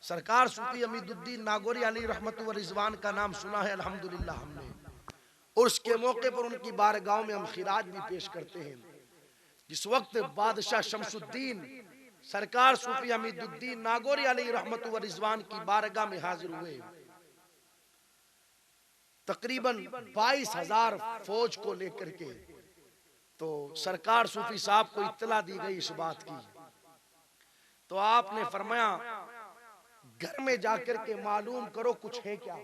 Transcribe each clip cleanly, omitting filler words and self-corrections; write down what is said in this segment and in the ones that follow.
सरकार सूफी अमीदुद्दीन नागौरी अली रहमतुल्लाह व रिजवान का नाम सुना है अल्हम्दुलिल्लाह हमने, और उसके मौके पर उनकी बारगाह में हम खिराज भी पेश करते हैं। जिस वक्त बादशाह शमसुद्दीन सरकार सूफी अमीदुद्दीन नागौरी अली रहमतुल्लाह व रिजवान की बारगाह में हाजिर हुए, तकरीबन 22,000 फौज को लेकर के, तो सरकार सूफी साहब को इत्तला दी गई इस बात की। तो आपने फरमाया घर में जाकर के मालूम करो कुछ है क्या।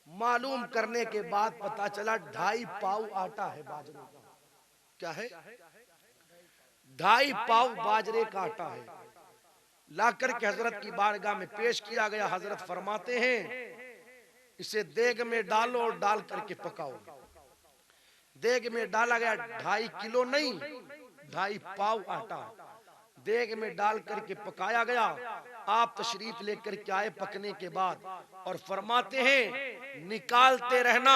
मालूम करने के बाद पता चला 2.5 पाव आटा है बाजरे का। क्या है? 2.5 पाव बाजरे का आटा है। लाकर के हजरत की बारगाह में पेश किया गया। हजरत फरमाते हैं इसे देग में डालो और डाल करके पकाओ। देग में डाला गया 2.5 किलो नहीं, 2.5 पाव आटा देग में डाल करके पकाया गया। आप तशरीफ लेकर के आए पकने के बाद, और फरमाते हैं निकालते रहना,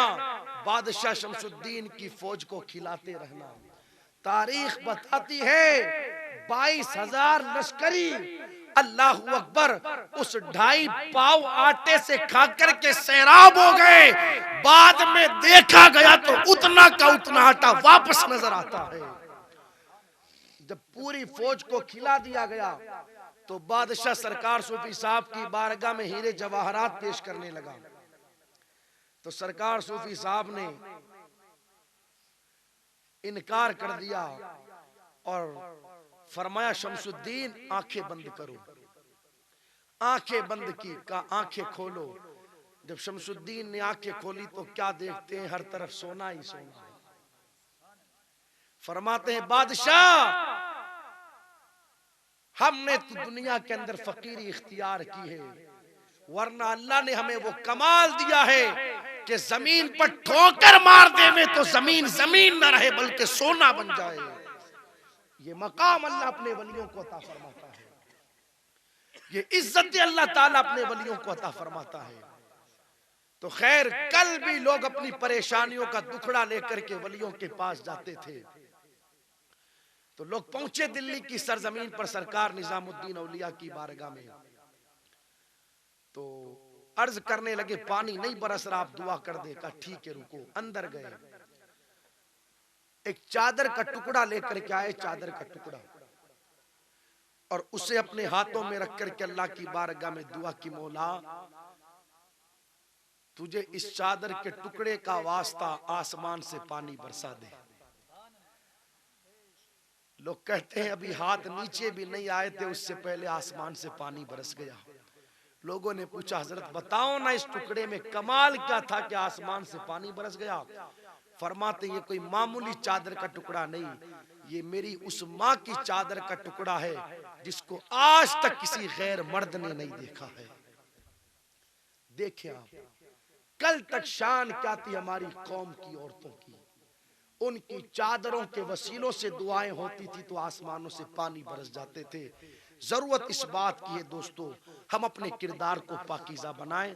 बादशाह शमसुद्दीन की फौज को खिलाते रहना। तारीख बताती है 22,000 लश्करी अल्लाह अकबर उस 2.5 पाव आटे से खाकर के सैराब हो गए। बाद में देखा गया तो उतना का उतना आटा वापस नजर आता है। जब पूरी फौज को खिला दिया गया तो बादशाह सरकार सूफी साहब की बारगाह में हीरे जवाहरात पेश करने लगा। तो सरकार सूफी साहब ने इनकार कर दिया और फरमाया शमसुद्दीन आंखें बंद करो। आंखें बंद की, का आंखें खोलो। जब शमसुद्दीन ने आंखें खोली तो क्या देखते हैं, हर तरफ सोना ही सोना है। फरमाते हैं बादशाह हमने तो दुनिया के अंदर फकीरी इख्तियार की है, वरना अल्लाह ने हमें वो कमाल दिया है कि जमीन पर ठोकर मार दे में तो जमीन जमीन न रहे बल्कि सोना बन जाए। ये मकाम अल्लाह अपने वलियों को अता फरमाता है, ये इज्जत अल्लाह ताला अपने वलियों को अता फरमाता है। तो खैर कल भी लोग अपनी परेशानियों का दुखड़ा लेकर के वलियों के पास जाते थे। तो लोग पहुंचे दिल्ली की सरजमीन पर सरकार निजामुद्दीन औलिया की बारगाह में, तो अर्ज करने लगे पानी नहीं बरस रहा, आप दुआ कर दे। का ठीक है रुको। अंदर गए, एक चादर का टुकड़ा लेकर के आए, चादर का टुकड़ा, और उसे अपने हाथों में रख करके अल्लाह की बारगाह में दुआ की, मौला तुझे इस चादर के टुकड़े का वास्ता आसमान से पानी बरसा दे। लोग कहते हैं अभी हाथ नीचे भी नहीं आए थे उससे पहले आसमान से पानी बरस गया। लोगों ने पूछा हजरत बताओ ना इस टुकड़े में कमाल क्या था कि आसमान से पानी बरस गया। फरमाते ये कोई मामूली चादर का टुकड़ा नहीं, ये मेरी उस माँ की चादर का टुकड़ा है जिसको आज तक किसी गैर मर्द ने नहीं देखा है। देखिए आप, कल तक शान क्या थी हमारी कौम की औरतों की, उनकी चादरों के वसीलों से दुआएं होती थी तो आसमानों से पानी बरस जाते थे। जरूरत इस बात की है दोस्तों, हम अपने किरदार को पाकीज़ा बनाएं,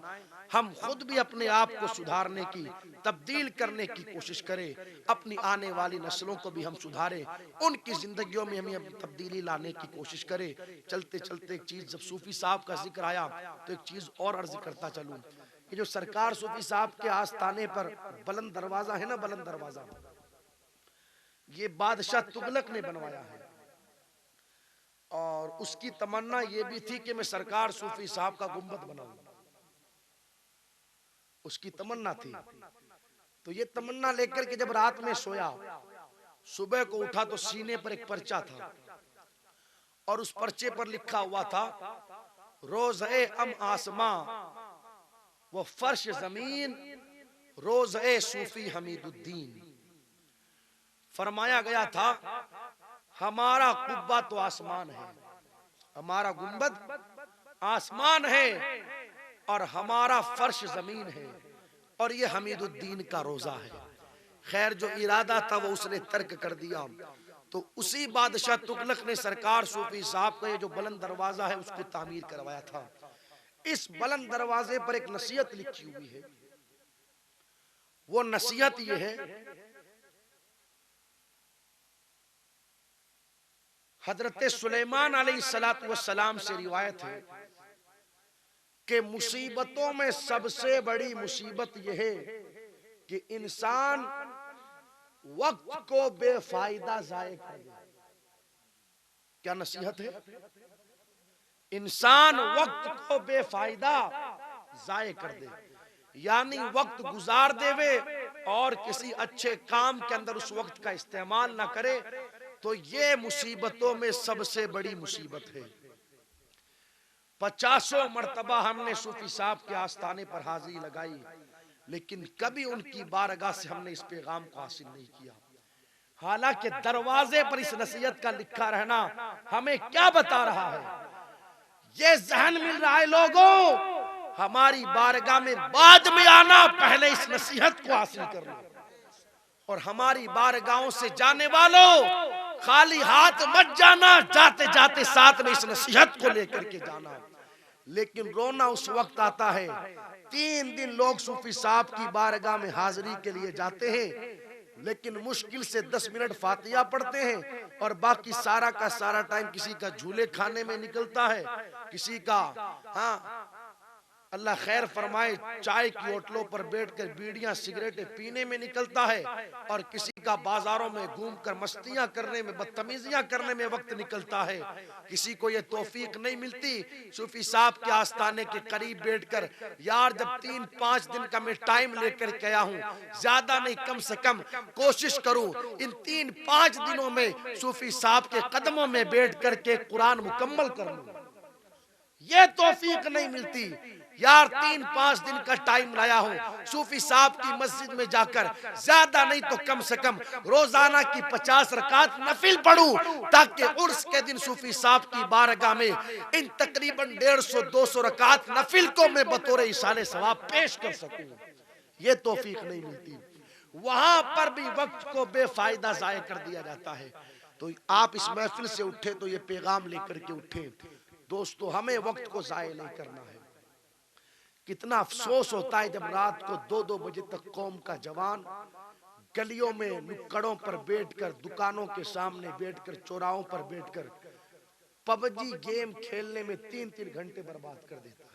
हम खुद भी अपने आप को सुधारने की, तब्दील करने की कोशिश करें, अपनी आने वाली नस्लों को भी हम सुधारें, उनकी जिंदगियों में हमें तब्दीली लाने की कोशिश करें। चलते चलते एक चीज, जब सूफी साहब का जिक्र आया तो एक चीज और अर्ज करता चलूं। ये जो सरकार सूफी साहब के आस्थाने पर बुलंद दरवाजा है ना, बुलंद दरवाजा, ये बादशाह तुगलक ने बनवाया है, और उसकी तमन्ना ये भी थी कि मैं सरकार सूफी साहब का गुंबद बनाऊं, उसकी तमन्ना थी। तो ये तमन्ना लेकर के जब रात में सोया, सुबह को उठा तो सीने पर एक पर्चा था, और उस पर्चे पर लिखा हुआ था रोज़े अम आसमां वो फर्श जमीन रोज़े सूफी हमीदुद्दीन। फरमाया गया था हमारा कुब्बा तो आसमान है, हमारा गुंबद आसमान है, और हमारा फर्श जमीन है, और ये हमीदुद्दीन का रोजा है। खैर जो इरादा था वो उसने तर्क कर दिया। तो उसी बादशाह तुगलक ने सरकार सूफी साहब का ये जो बुलंद दरवाजा है उसको तामीर करवाया था। इस बुलंद दरवाजे पर एक नसीहत लिखी हुई है, वो नसीहत ये है, हजरत सुलेमान अलैहिस्सलातु वस्सलाम से रिवायत है कि मुसीबतों में सबसे बड़ी मुसीबत यह है कि इंसान वक्त को बेफायदा जाये कर दे। क्या नसीहत है? इंसान वक्त को बेफायदा जाये कर दे, यानी वक्त गुजार देवे और किसी अच्छे काम के अंदर उस वक्त का इस्तेमाल ना करे, तो ये मुसीबतों में सबसे बड़ी मुसीबत है। 50 मरतबा हमने सूफी साहब के आस्थाने पर हाजिरी लगाई, लेकिन कभी उनकी बारगाह से हमने इस पैगाम को हासिल नहीं किया। हालांकि दरवाजे पर इस नसीहत का लिखा रहना हमें क्या बता रहा है? ये जहन मिल रहा है लोगों, हमारी बारगाह में बाद में आना, पहले इस नसीहत को हासिल कर लो। और हमारी बारगाहों से जाने वालों, खाली हाथ मत जाना, जाते जाते साथ में इस नसीहत को लेकर के जाना। लेकिन रोना उस वक्त आता है, 3 दिन लोग सूफी साहब की बारगाह में हाजिरी के लिए जाते हैं, लेकिन मुश्किल से 10 मिनट फातिहा पढ़ते हैं और बाकी सारा का सारा टाइम किसी का झूले खाने में निकलता है, किसी का अल्लाह खैर फरमाए चाय की होटलों पर बैठकर बीड़ियां सिगरेटें पीने में निकलता है, और किसी का बाजारों में घूमकर मस्तियां करने में, बदतमीजियां करने में वक्त निकलता है। किसी को ये तौफीक नहीं मिलती सूफी साहब के आस्थाने के करीब बैठकर, यार जब 3-5 दिन का मैं टाइम लेकर के आया हूँ, ज्यादा नहीं कम से कम कोशिश करूं इन 3-5 दिनों में सूफी साहब के कदमों में बैठ करके कुरान मुकम्मल कर लूं। ये तौफीक नहीं मिलती। यार 3-5 दिन का टाइम लाया हूं, सूफी साहब की मस्जिद में जाकर ज्यादा नहीं तो कम से कम रोजाना की 50 रकात नफिल पढ़ूं, ताकि उर्स के दिन सूफी साहब की बारगाह में इन तकरीबन 150-200 रकात नफिल को मैं बतौर इशारे सवाब पेश कर सकूं। ये तौफीक नहीं मिलती। वहां पर भी वक्त को बेफायदा जाया कर दिया जाता है। तो आप इस महफिल से उठे तो ये पैगाम लेकर के उठे, दोस्तों हमें वक्त को जाया नहीं करना है। कितना अफसोस होता है जब रात को 2-2 बजे तक कौम का जवान गलियों में, नुक्कड़ों पर बैठकर, दुकानों के सामने बैठकर, चौराहों पर बैठकर पबजी गेम खेलने में 3-3 घंटे बर्बाद कर देता है।